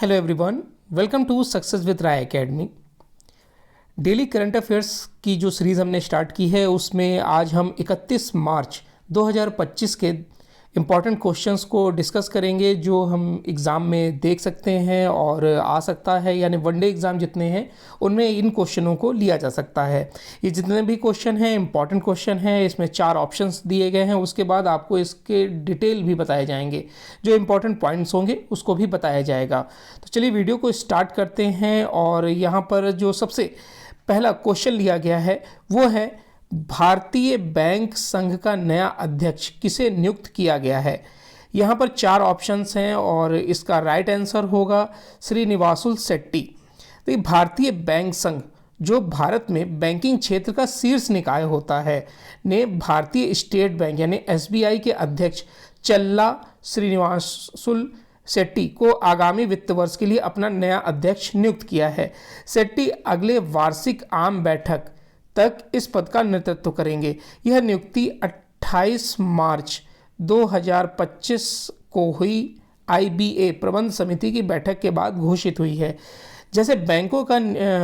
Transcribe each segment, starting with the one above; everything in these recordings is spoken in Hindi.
Hello everyone, welcome to success with Rai academy. Daily current affairs की जो सीरीज़ हमने स्टार्ट की है उसमें आज हम 31 मार्च 2025 के इम्पॉर्टेंट क्वेश्चंस को डिस्कस करेंगे जो हम एग्ज़ाम में देख सकते हैं और आ सकता है, यानी वनडे एग्ज़ाम जितने हैं उनमें इन क्वेश्चनों को लिया जा सकता है। ये जितने भी क्वेश्चन हैं इम्पॉर्टेंट क्वेश्चन हैं, इसमें 4 ऑप्शंस दिए गए हैं। उसके बाद आपको इसके डिटेल भी बताए जाएंगे, जो इम्पॉर्टेंट पॉइंट्स होंगे उसको भी बताया जाएगा। तो चलिए वीडियो को स्टार्ट करते हैं। और यहाँ पर जो सबसे पहला क्वेश्चन लिया गया है वो है, भारतीय बैंक संघ का नया अध्यक्ष किसे नियुक्त किया गया है। यहाँ पर 4 ऑप्शंस हैं और इसका राइट आंसर होगा श्रीनिवासुल शेट्टी। तो ये भारतीय बैंक संघ जो भारत में बैंकिंग क्षेत्र का शीर्ष निकाय होता है ने भारतीय स्टेट बैंक यानी SBI के अध्यक्ष चल्ला श्रीनिवासुल शेट्टी को आगामी वित्त वर्ष के लिए अपना नया अध्यक्ष नियुक्त किया है। शेट्टी अगले वार्षिक आम बैठक तक इस पद का नेतृत्व करेंगे। यह नियुक्ति 28 मार्च 2025 को हुई IBA प्रबंध समिति की बैठक के बाद घोषित हुई है। जैसे बैंकों का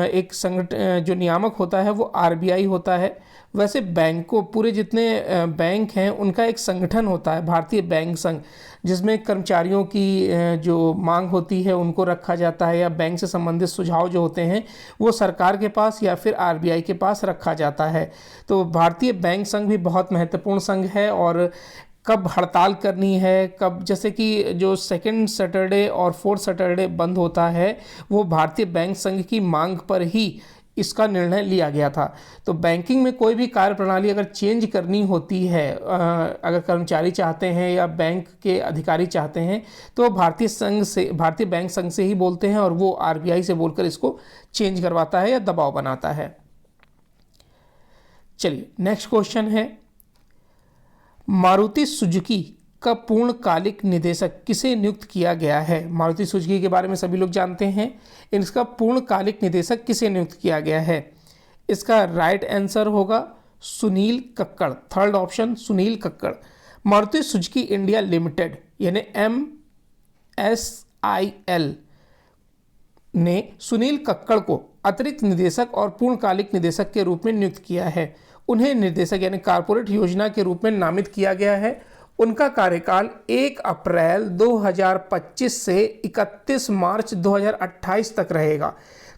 एक संगठन जो नियामक होता है वो RBI होता है, वैसे बैंकों पूरे जितने बैंक हैं उनका एक संगठन होता है भारतीय बैंक संघ, जिसमें कर्मचारियों की जो मांग होती है उनको रखा जाता है, या बैंक से संबंधित सुझाव जो होते हैं वो सरकार के पास या फिर RBI के पास रखा जाता है। तो भारतीय बैंक संघ भी बहुत महत्वपूर्ण संघ है। और कब हड़ताल करनी है, कब, जैसे कि जो सेकंड सैटरडे और फोर्थ सैटरडे बंद होता है वो भारतीय बैंक संघ की मांग पर ही इसका निर्णय लिया गया था। तो बैंकिंग में कोई भी कार्य प्रणाली अगर चेंज करनी होती है, अगर कर्मचारी चाहते हैं या बैंक के अधिकारी चाहते हैं तो भारतीय बैंक संघ से ही बोलते हैं और वो RBI से बोलकर इसको चेंज करवाता है या दबाव बनाता है। चलिए नेक्स्ट क्वेश्चन है, मारुति सुजुकी का पूर्णकालिक निदेशक किसे नियुक्त किया गया है। मारुति सुजुकी के बारे में सभी लोग जानते हैं, इसका पूर्णकालिक निदेशक किसे नियुक्त किया गया है। इसका राइट आंसर होगा Sunil Kakkar, third option Sunil Kakkar. Maruti Suzuki India limited यानी MSIL ने सुनील कक्कड़ को अतिरिक्त निदेशक और पूर्णकालिक निदेशक के रूप में नियुक्त किया है। उन्हें निर्देशक यानी कारपोरेट योजना के रूप में नामित किया गया है। उनका कार्यकाल 1 अप्रैल 2025 से 31 मार्च 2028 तक रहेगा।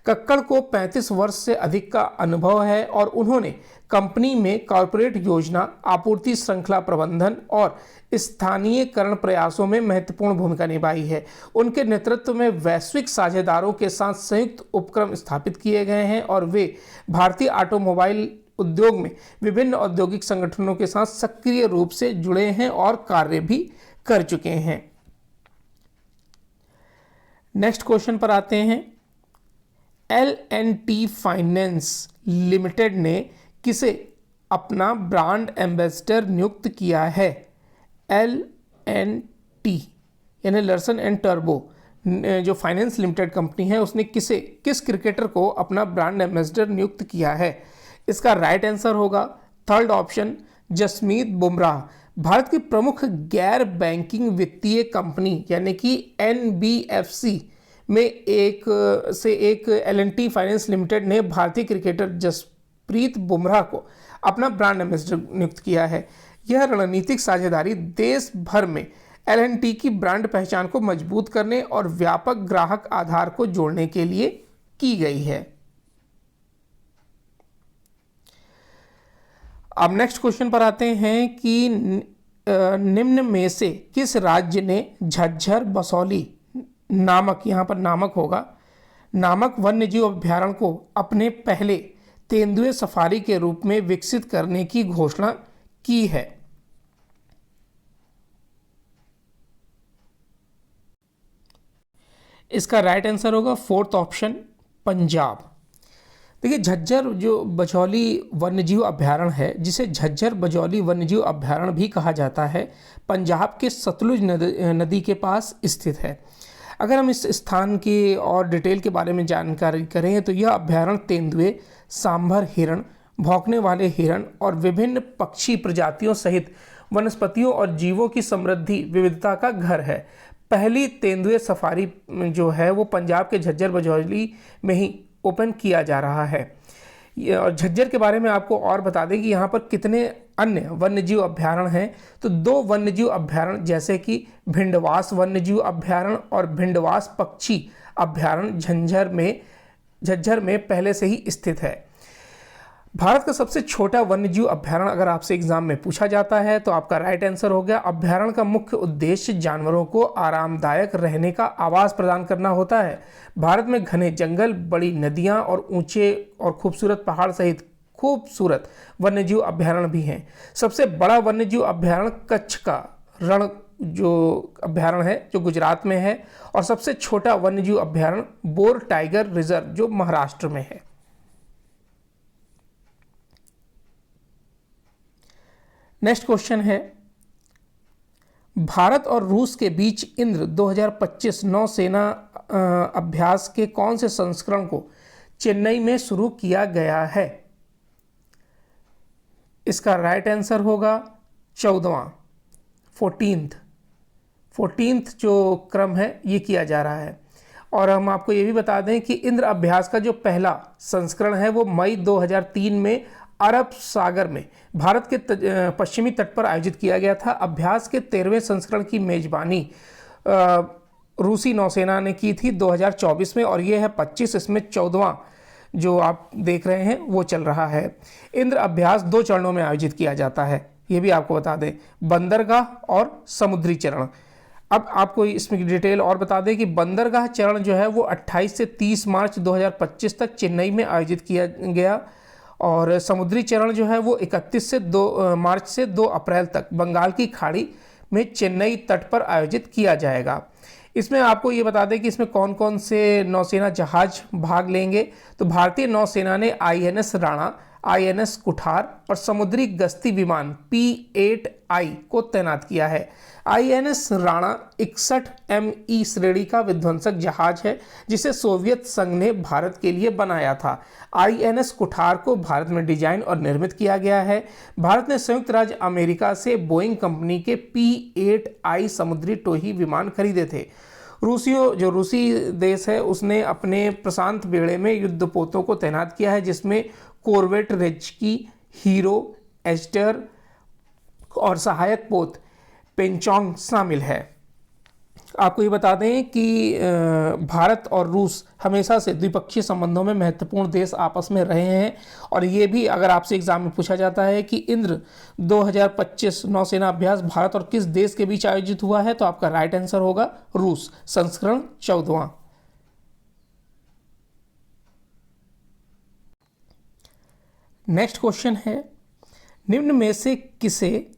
कक्कड़ को 35 वर्ष से अधिक का अनुभव है और उन्होंने कंपनी में कॉर्पोरेट योजना, आपूर्ति श्रृंखला प्रबंधन और स्थानीयकरण प्रयासों में महत्वपूर्ण भूमिका निभाई है। उनके नेतृत्व में वैश्विक साझेदारों के साथ संयुक्त उपक्रम स्थापित किए गए हैं और वे भारतीय ऑटोमोबाइल उद्योग में विभिन्न औद्योगिक संगठनों के साथ सक्रिय रूप से जुड़े हैं और कार्य भी कर चुके हैं। नेक्स्ट क्वेश्चन पर आते हैं, L&T फाइनेंस लिमिटेड ने किसे अपना ब्रांड एम्बेसडर नियुक्त किया है। L&T यानी लर्सन एंड टर्बो जो फाइनेंस लिमिटेड कंपनी है उसने किस क्रिकेटर को अपना ब्रांड एम्बेसडर नियुक्त किया है। इसका राइट आंसर होगा थर्ड ऑप्शन जसमीत बुमराह। भारत की प्रमुख गैर बैंकिंग वित्तीय कंपनी यानी कि NBFC में एक L&T फाइनेंस लिमिटेड ने भारतीय क्रिकेटर जसप्रीत बुमराह को अपना ब्रांड एम्बेसडर नियुक्त किया है। यह रणनीतिक साझेदारी देश भर में L&T की ब्रांड पहचान को मजबूत करने और व्यापक ग्राहक आधार को जोड़ने के लिए की गई है। अब नेक्स्ट क्वेश्चन पर आते हैं कि निम्न में से किस राज्य ने झज्जर बसौली नामक, यहाँ पर नामक होगा, नामक वन्यजीव अभ्यारण्य को अपने पहले तेंदुए सफारी के रूप में विकसित करने की घोषणा की है। इसका राइट आंसर होगा फोर्थ ऑप्शन पंजाब। देखिए झज्जर जो बजौली वन्यजीव अभ्यारण्य है, जिसे झज्जर बजौली वन्यजीव अभ्यारण्य भी कहा जाता है, पंजाब के सतलुज नदी के पास स्थित है। अगर हम इस स्थान की और डिटेल के बारे में जानकारी करें तो यह अभ्यारण्य तेंदुए, सांभर हिरण, भौंकने वाले हिरण और विभिन्न पक्षी प्रजातियों सहित वनस्पतियों और जीवों की समृद्धि विविधता का घर है। पहली तेंदुए सफारी जो है वो पंजाब के झज्जर बजौली में ही ओपन किया जा रहा है। और झज्जर के बारे में आपको और बता दें कि यहाँ पर कितने अन्य वन्यजीव अभ्यारण्य हैं। तो 2 वन्यजीव अभ्यारण्य जैसे कि भिंडवास वन्यजीव अभ्यारण्य और भिंडवास पक्षी अभ्यारण्य झज्जर में पहले से ही स्थित है। भारत का सबसे छोटा वन्यजीव अभ्यारण्य अगर आपसे एग्जाम में पूछा जाता है तो आपका राइट आंसर हो गया। अभ्यारण्य का मुख्य उद्देश्य जानवरों को आरामदायक रहने का आवास प्रदान करना होता है। भारत में घने जंगल, बड़ी नदियां और ऊंचे और खूबसूरत पहाड़ सहित खूबसूरत वन्यजीव अभ्यारण्य भी हैं। सबसे बड़ा वन्यजीव अभ्यारण्य कच्छ का रण जो अभ्यारण्य है जो गुजरात में है, और सबसे छोटा वन्यजीव अभ्यारण्य बोर टाइगर रिजर्व जो महाराष्ट्र में है। नेक्स्ट क्वेश्चन है, भारत और रूस के बीच इंद्र 2025 नौसेना अभ्यास के कौन से संस्करण को चेन्नई में शुरू किया गया है? इसका राइट आंसर होगा 14वां 14th जो क्रम है ये किया जा रहा है। और हम आपको ये भी बता दें कि इंद्र अभ्यास का जो पहला संस्करण है वो मई 2003 में अरब सागर में भारत के पश्चिमी तट पर आयोजित किया गया था। अभ्यास के 13वें संस्करण की मेजबानी रूसी नौसेना ने की थी 2024 में, और ये है 25। इसमें 14वां जो आप देख रहे हैं वो चल रहा है। इंद्र अभ्यास 2 चरणों में आयोजित किया जाता है, ये भी आपको बता दें, बंदरगाह और समुद्री चरण। अब आपको इसमें डिटेल और बता दें कि बंदरगाह चरण जो है वो 28 से 30 मार्च 2025 तक चेन्नई में आयोजित किया गया, और समुद्री चरण जो है वो 31 से 2 मार्च से 2 अप्रैल तक बंगाल की खाड़ी में चेन्नई तट पर आयोजित किया जाएगा। इसमें आपको ये बता दें कि इसमें कौन कौन से नौसेना जहाज भाग लेंगे। तो भारतीय नौसेना ने INS राणा, INS कुठार और समुद्री गश्ती विमान P-8I को तैनात किया है। INS राणा 61 ME श्रेणी का विध्वंसक जहाज है जिसे सोवियत संघ ने भारत के लिए बनाया था। INS कुठार को भारत में डिजाइन और निर्मित किया गया है। भारत ने संयुक्त राज्य अमेरिका से बोइंग कंपनी के P-8I समुद्री टोही विमान खरीदे थे। रूसी देश है उसने अपने प्रशांत बेड़े में युद्धपोतों को तैनात किया है, जिसमें कोरवेट रेज्की, हीरो, एस्टर और सहायक पोत पेंचोंग शामिल है। आपको ये बता दें कि भारत और रूस हमेशा से द्विपक्षीय संबंधों में महत्वपूर्ण देश आपस में रहे हैं, और ये भी अगर आपसे एग्जाम में पूछा जाता है कि इंद्र 2025 नौसेना अभ्यास भारत और किस देश के बीच आयोजित हुआ है, तो आपका राइट आंसर होगा रूस, संस्करण 14वां। नेक्स्ट क्वेश्चन है, निम्न में से किसे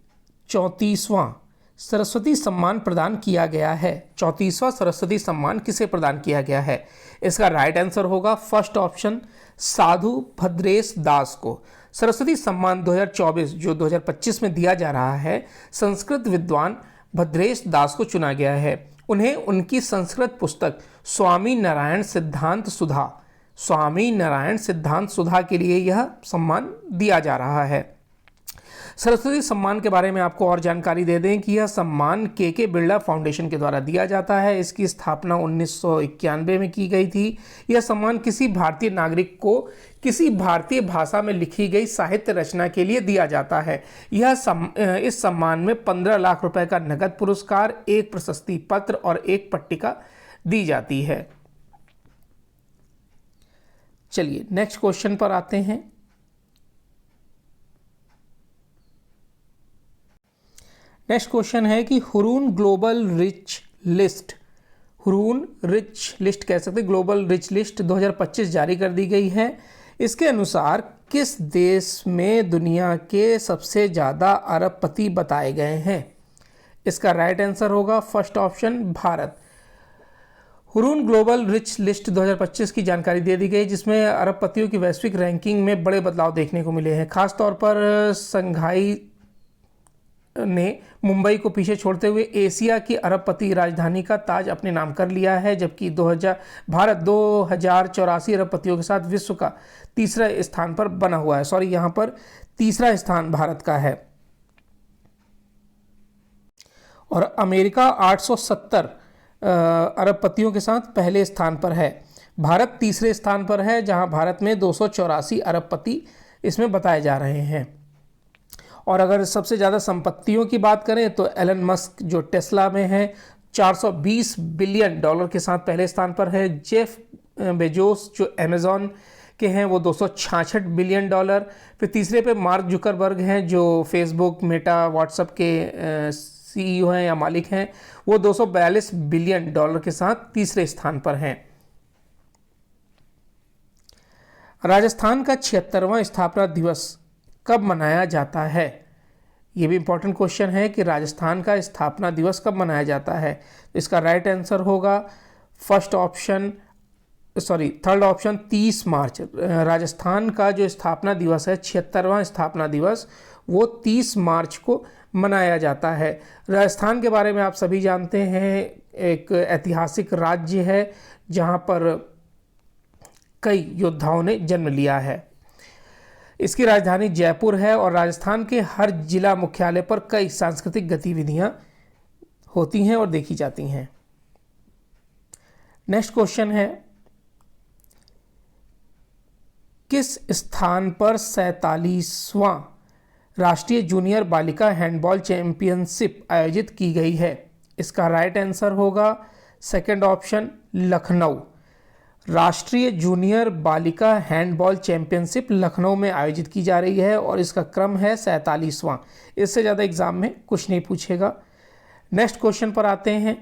34वां सरस्वती सम्मान प्रदान किया गया है? 34वां सरस्वती सम्मान किसे प्रदान किया गया है? इसका राइट आंसर होगा फर्स्ट ऑप्शन, साधु भद्रेश दास को। सरस्वती सम्मान 2024 जो 2025 में दिया जा रहा है, संस्कृत विद्वान भद्रेश दास को चुना गया है। उन्हें उनकी संस्कृत पुस्तक स्वामी नारायण सिद्धांत सुधा के लिए यह सम्मान दिया जा रहा है। सरस्वती सम्मान के बारे में आपको और जानकारी दे दें कि यह सम्मान के बिरला फाउंडेशन के द्वारा दिया जाता है। इसकी स्थापना 1991 में की गई थी। यह सम्मान किसी भारतीय नागरिक को किसी भारतीय भाषा में लिखी गई साहित्य रचना के लिए दिया जाता है। इस सम्मान में 15 लाख रुपए का नगद पुरस्कार, 1 प्रशस्ति पत्र और 1 पट्टिका दी जाती है। चलिए नेक्स्ट क्वेश्चन पर आते हैं। नेक्स्ट क्वेश्चन है कि हुरून ग्लोबल रिच लिस्ट कह सकते, ग्लोबल रिच लिस्ट 2025 जारी कर दी गई है। इसके अनुसार किस देश में दुनिया के सबसे ज़्यादा अरबपति बताए गए हैं? इसका राइट आंसर होगा first option, Bharat. Hurun global rich list 2025 की जानकारी दे दी गई, जिसमें अरबपतियों की वैश्विक रैंकिंग में बड़े बदलाव देखने को मिले हैं। खासतौर पर संघाई ने मुंबई को पीछे छोड़ते हुए एशिया की अरबपति राजधानी का ताज अपने नाम कर लिया है, जबकि भारत 2084 अरबपतियों के साथ विश्व का तीसरा स्थान पर बना हुआ है। सॉरी, यहाँ पर तीसरा स्थान भारत का है। और अमेरिका 870 अरबपतियों के साथ पहले स्थान पर है। भारत तीसरे स्थान पर है, जहां भारत में 284 अरबपति इसमें बताए जा रहे हैं। और अगर सबसे ज़्यादा संपत्तियों की बात करें तो एलन मस्क जो टेस्ला में है, $420 बिलियन के साथ पहले स्थान पर है। जेफ बेजोस जो अमेजॉन के हैं वो $266 बिलियन। फिर तीसरे पे मार्क जुकरबर्ग हैं जो फेसबुक, मेटा, व्हाट्सएप के सीईओ हैं या मालिक हैं, वो $242 बिलियन के साथ तीसरे स्थान पर हैं। राजस्थान का 76वां स्थापना दिवस कब मनाया जाता है? ये भी इंपॉर्टेंट क्वेश्चन है कि राजस्थान का स्थापना दिवस कब मनाया जाता है। तो इसका राइट आंसर होगा थर्ड ऑप्शन 30 मार्च। राजस्थान का जो स्थापना दिवस है, 76वां स्थापना दिवस, वो 30 मार्च को मनाया जाता है। राजस्थान के बारे में आप सभी जानते हैं, एक ऐतिहासिक राज्य है जहाँ पर कई योद्धाओं ने जन्म लिया है। इसकी राजधानी जयपुर है और राजस्थान के हर जिला मुख्यालय पर कई सांस्कृतिक गतिविधियां होती हैं और देखी जाती हैं। नेक्स्ट क्वेश्चन है, किस स्थान पर 47वां राष्ट्रीय जूनियर बालिका हैंडबॉल चैंपियनशिप आयोजित की गई है? इसका राइट आंसर होगा सेकंड ऑप्शन, लखनऊ। राष्ट्रीय जूनियर बालिका हैंडबॉल चैंपियनशिप लखनऊ में आयोजित की जा रही है और इसका क्रम है 47वां। इससे ज़्यादा एग्जाम में कुछ नहीं पूछेगा। नेक्स्ट क्वेश्चन पर आते हैं।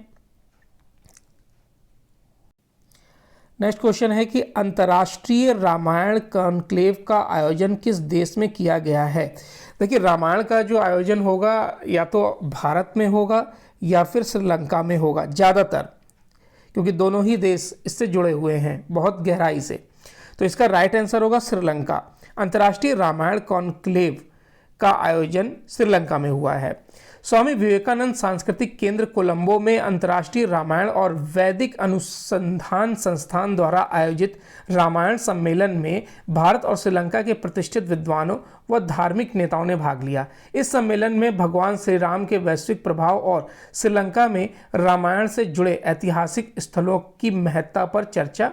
नेक्स्ट क्वेश्चन है कि अंतर्राष्ट्रीय रामायण कॉन्क्लेव का आयोजन किस देश में किया गया है? देखिए, रामायण का जो आयोजन होगा या तो भारत में होगा या फिर श्रीलंका में होगा ज़्यादातर, क्योंकि दोनों ही देश इससे जुड़े हुए हैं बहुत गहराई से। तो इसका राइट आंसर होगा श्रीलंका। अंतर्राष्ट्रीय रामायण कॉन्क्लेव का आयोजन श्रीलंका में हुआ है। स्वामी विवेकानंद सांस्कृतिक केंद्र कोलंबो में अंतर्राष्ट्रीय रामायण और वैदिक अनुसंधान संस्थान द्वारा आयोजित रामायण सम्मेलन में भारत और श्रीलंका के प्रतिष्ठित विद्वानों व धार्मिक नेताओं ने भाग लिया। इस सम्मेलन में भगवान श्री राम के वैश्विक प्रभाव और श्रीलंका में रामायण से जुड़े ऐतिहासिक स्थलों की महत्ता पर चर्चा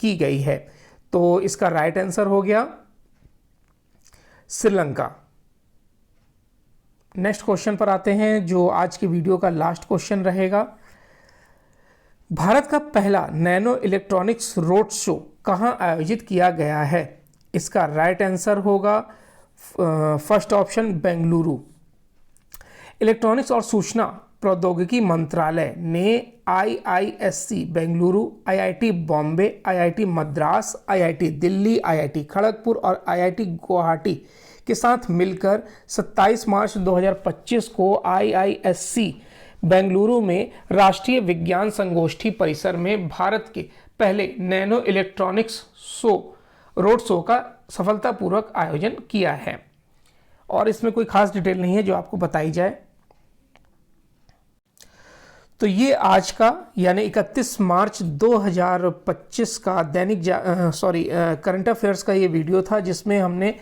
की गई है। तो इसका राइट आंसर हो गया श्रीलंका। नेक्स्ट क्वेश्चन पर आते हैं, जो आज की वीडियो का लास्ट क्वेश्चन रहेगा। भारत का पहला नैनो इलेक्ट्रॉनिक्स रोड शो कहाँ आयोजित किया गया है? इसका राइट आंसर होगा फर्स्ट ऑप्शन, बेंगलुरु। इलेक्ट्रॉनिक्स और सूचना प्रौद्योगिकी मंत्रालय ने IISC Bengaluru, IIT Bombay, IIT Madras, IIT Delhi, IIT Kharagpur और IIT गुवाहाटी के साथ मिलकर 27 मार्च 2025 को IISC बेंगलुरु में राष्ट्रीय विज्ञान संगोष्ठी परिसर में भारत के पहले नैनो इलेक्ट्रॉनिक्स रोड शो का सफलतापूर्वक आयोजन किया है। और इसमें कोई खास डिटेल नहीं है जो आपको बताई जाए। तो ये आज का यानी 31 मार्च 2025 का करंट अफेयर्स का ये वीडियो था, जिसमें हमने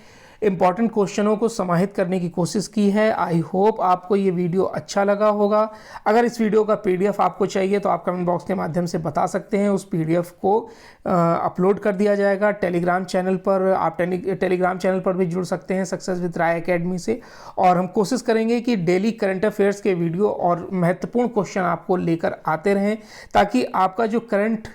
इंपॉर्टेंट क्वेश्चनों को समाहित करने की कोशिश की है। आई होप आपको ये वीडियो अच्छा लगा होगा। अगर इस वीडियो का PDF आपको चाहिए तो आप कमेंट बॉक्स के माध्यम से बता सकते हैं। उस PDF को अपलोड कर दिया जाएगा टेलीग्राम चैनल पर। आप टेलीग्राम चैनल पर भी जुड़ सकते हैं सक्सेस विद राय एकेडमी से। और हम कोशिश करेंगे कि डेली करंट अफेयर्स के वीडियो और महत्वपूर्ण क्वेश्चन आपको लेकर आते रहें, ताकि आपका जो करंट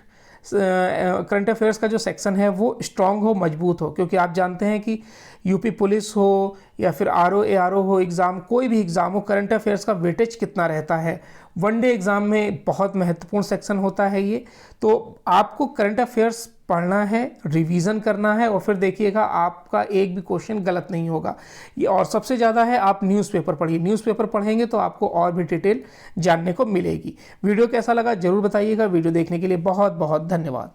अफेयर्स का जो सेक्शन है वो स्ट्रांग हो, मजबूत हो। क्योंकि आप जानते हैं कि यूपी पुलिस हो या फिर RO ARO हो एग्ज़ाम, कोई भी एग्ज़ाम हो, करंट अफेयर्स का वेटेज कितना रहता है। वनडे एग्ज़ाम में बहुत महत्वपूर्ण सेक्शन होता है ये। तो आपको करंट अफेयर्स पढ़ना है, रिवीजन करना है और फिर देखिएगा आपका एक भी क्वेश्चन गलत नहीं होगा। ये और सबसे ज़्यादा है, आप न्यूज़पेपर पढ़िए। न्यूज़पेपर पढ़ेंगे तो आपको और भी डिटेल जानने को मिलेगी। वीडियो कैसा लगा ज़रूर बताइएगा। वीडियो देखने के लिए बहुत बहुत धन्यवाद।